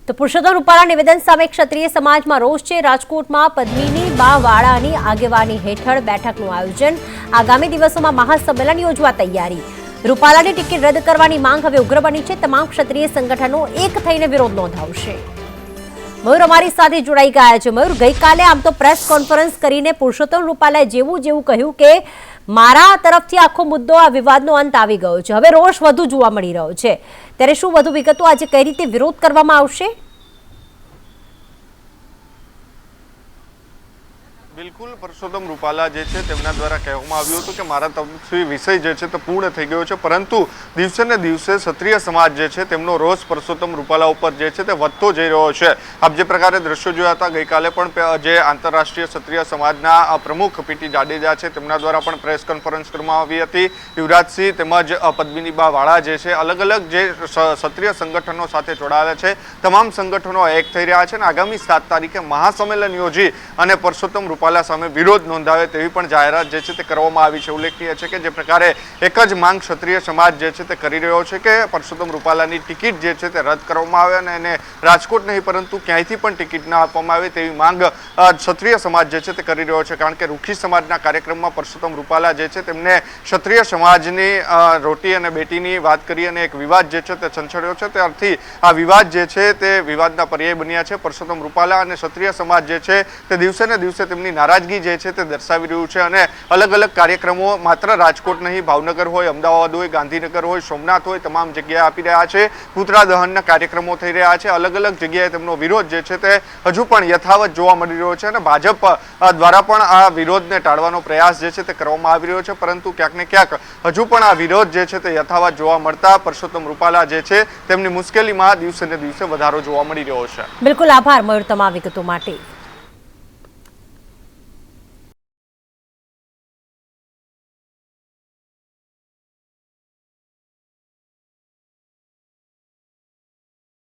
તો પુરુષોત્તમ રૂપાલા નિવેદન સામે ક્ષત્રિય સમાજમાં રોષ છે। રાજકોટમાં પદ્મિની બા વાળાની આગેવાની હેઠળ બેઠકનું આયોજન। આગામી દિવસોમાં મહાસંમેલન યોજવા તૈયારી। રૂપાલાની ટિકિટ રદ કરવાની માંગ હવે ઉગ્ર બની છે। તમામ ક્ષત્રિય સંગઠનો એક થઈને વિરોધ નોંધાવશે। મયુર અમારી સાથે જોડાઈ ગયા છે। મયુર, ગઈકાલે આમ તો પ્રેસ કોન્ફરન્સ કરીને પુરુષોત્તમ રૂપાલાએ જેવું કહ્યું કે મારા તરફથી આખો મુદ્દો આ વિવાદનો અંત આવી ગયો છે, હવે રોષ વધુ જોવા મળી રહ્યો છે, ત્યારે શું વધુ વિગતો આજે કઈ રીતે વિરોધ કરવામાં આવશે? બિલકુલ, પરસોત્તમ રૂપાલા જે છે તેમના દ્વારા કહેવામાં આવ્યું હતું કે મારા તરફથી વિષય જે છે તે પૂર્ણ થઈ ગયો છે, પરંતુ દિવસે ને દિવસે ક્ષત્રિય સમાજ જે છે તેમનો રોષ પરસોત્તમ રૂપાલા ઉપર જે છે તે વધતો જઈ રહ્યો છે। આપ જે પ્રકારે દ્રશ્યો જોયા હતા, ગઈકાલે પણ જે આંતરરાષ્ટ્રીય ક્ષત્રિય સમાજના પ્રમુખ પીટી જાડેજા છે તેમના દ્વારા પણ પ્રેસ કોન્ફરન્સ કરવામાં આવી હતી। યુવરાજસિંહ તેમજ પદ્મિનીબા વાળા જે છે અલગ અલગ જે ક્ષત્રિય સંગઠનો સાથે જોડાયેલા છે તમામ સંગઠનો એક થઈ રહ્યા છે અને આગામી 7 તારીખે મહાસંમેલન યોજી અને પરસોત્તમ રૂપાલા સામે વિરોધ નોંધાવે તેવી પણ જાહેરાત જે છે તે કરવામાં આવી છે। ઉલ્લેખનીય છે કે જે પ્રકારે એક જ માંગ ક્ષત્રિય સમાજ જે છે તે કરી રહ્યો છે કે પરસોત્તમ રૂપાલાની ટિકિટ જે છે તે રદ કરવામાં આવે અને એને રાજકોટ નહીં પરંતુ ક્યાંયથી પણ ટિકિટ ના આપવામાં આવે તેવી માંગ ક્ષત્રિય સમાજ જે છે તે કરી રહ્યો છે। કારણ કે રૂખી સમાજના કાર્યક્રમમાં પરસોત્તમ રૂપાલા જે છે તેમને ક્ષત્રિય સમાજની રોટી અને બેટીની વાત કરી અને એક વિવાદ જે છે તે છંછેડ્યો છે। ત્યારથી આ વિવાદ જે છે તે વિવાદના પર્યાય બન્યા છે। પરસોત્તમ રૂપાલા અને ક્ષત્રિય સમાજ જે છે તે દિવસે ને દિવસે તેમની નારાજગી જે છે તે દર્શાવી રહ્યું છે અને અલગ અલગ કાર્યક્રમો માત્ર રાજકોટ નહીં, ભાવનગર હોય, અમદાવાદ હોય, ગાંધીનગર હોય, સોમનાથ હોય, તમામ જગ્યાએ આપી રહ્યા છે। પુતળા દહનના કાર્યક્રમો થઈ રહ્યા છે। અલગ અલગ જગ્યાએ તેમનો વિરોધ જે છે તે હજુ પણ યથાવત જોવા મળી રહ્યો છે અને ભાજપ દ્વારા પણ આ વિરોધને ટાળવાનો પ્રયાસ જે છે તે કરવામાં આવી રહ્યો છે, પરંતુ ક્યાંક ને ક્યાંક હજુ પણ આ વિરોધ જે છે તે યથાવત જોવા મળતા પરસોત્તમ રૂપાલા જે છે તેમની મુશ્કેલીમાં દિવસે ને દિવસે વધારો જોવા મળી રહ્યો છે। બિલકુલ, આભાર મયુર તમામ વિગતો માટે।